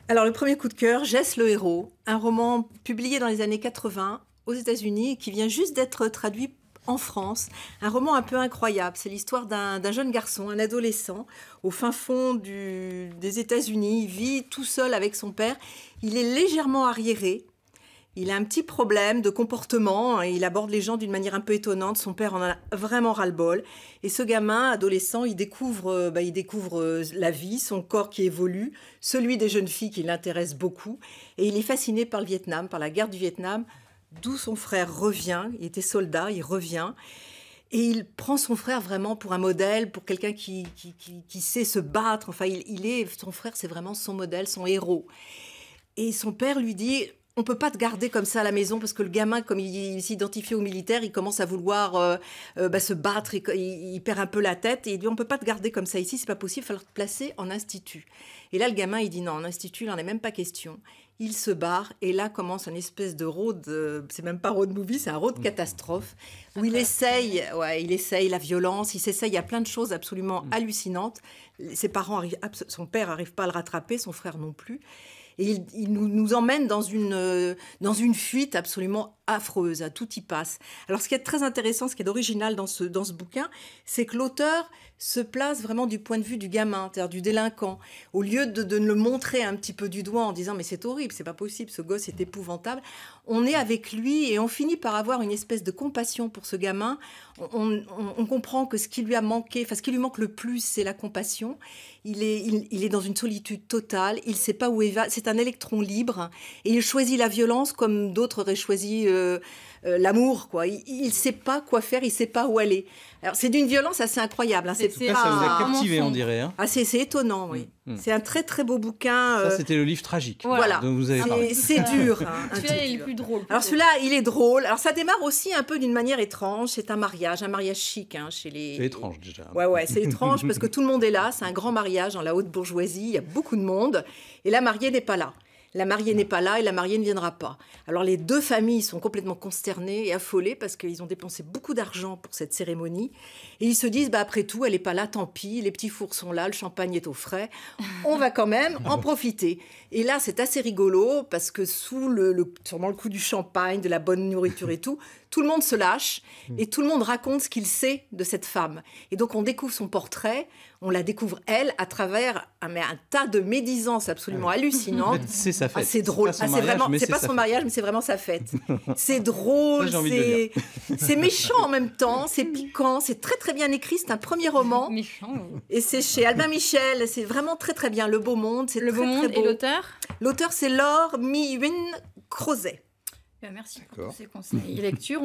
Alors, le premier coup de cœur, Jess le héros, un roman publié dans les années 80 aux États-Unis qui vient juste d'être traduit en France. Un roman un peu incroyable. C'est l'histoire d'un jeune garçon, un adolescent, au fin fond des États-Unis. Il vit tout seul avec son père. Il est légèrement arriéré. Il a un petit problème de comportement, il aborde les gens d'une manière un peu étonnante, son père en a vraiment ras-le-bol. Et ce gamin, adolescent, il découvre la vie, son corps qui évolue, celui des jeunes filles qui l'intéressent beaucoup. Et il est fasciné par le Vietnam, par la guerre du Vietnam, d'où son frère revient. Il était soldat, il revient. Et il prend son frère vraiment pour un modèle, pour quelqu'un qui sait se battre. Enfin, son frère, c'est vraiment son modèle, son héros. Et son père lui dit... On ne peut pas te garder comme ça à la maison parce que le gamin, comme il s'identifie aux militaires, il commence à vouloir se battre, il perd un peu la tête et il dit on ne peut pas te garder comme ça ici, c'est pas possible, il va falloir te placer en institut. Et là, le gamin, il dit non, en institut, il n'en est même pas question. Il se barre et là commence une espèce de road, c'est même pas road movie, c'est un road catastrophe où il essaye la violence, il s'essaye à plein de choses absolument hallucinantes. Son père n'arrive pas à le rattraper, son frère non plus. Et il nous emmène dans une fuite absolument affreuse, à tout y passe. Alors, ce qui est très intéressant, ce qui est original dans ce bouquin, c'est que l'auteur se place vraiment du point de vue du gamin, c'est-à-dire du délinquant. Au lieu de le montrer un petit peu du doigt en disant « mais c'est horrible, c'est pas possible, ce gosse est épouvantable », on est avec lui et on finit par avoir une espèce de compassion pour ce gamin. On comprend que ce qui lui a manqué, enfin ce qui lui manque le plus, c'est la compassion. Il est dans une solitude totale, il ne sait pas où il va, c'est un électron libre et il choisit la violence comme d'autres auraient choisi l'amour, quoi. Il ne sait pas quoi faire, il ne sait pas où aller. Alors c'est d'une violence assez incroyable. Hein. Ça vous a captivé, on dirait. Hein. Ah, c'est étonnant, oui. C'est un très très beau bouquin. Ça, c'était le livre tragique voilà. dont vous avez parlé. C'est dur. Hein, celui-là, il est plus drôle. Alors celui-là, il est drôle. Alors ça démarre aussi un peu d'une manière étrange. C'est un mariage chic hein, chez les... C'est étrange déjà. Ouais, c'est étrange parce que tout le monde est là. C'est un grand mariage dans la haute bourgeoisie. Il y a beaucoup de monde. Et la mariée n'est pas là. La mariée n'est pas là et la mariée ne viendra pas. Alors les deux familles sont complètement consternées et affolées parce qu'ils ont dépensé beaucoup d'argent pour cette cérémonie. Et ils se disent, après tout, elle n'est pas là, tant pis, les petits fours sont là, le champagne est au frais, on va quand même en profiter. Et là, c'est assez rigolo parce que sous sûrement le coup du champagne, de la bonne nourriture et tout le monde se lâche et tout le monde raconte ce qu'il sait de cette femme. Et donc on découvre son portrait, on la découvre elle à travers un tas de médisances absolument hallucinantes. En fait, c'est sa fête. C'est drôle. C'est pas son mariage, mais c'est vraiment sa fête. C'est drôle, c'est méchant en même temps, c'est piquant, c'est très très bien écrit. C'est un premier roman. Méchant. Et c'est chez Albin Michel. C'est vraiment très très bien. Le Beau Monde, c'est Le Beau Monde. Et l'auteur? L'auteur, c'est Laure Mi-Yuen Crozet. Merci pour tous ces conseils et lectures.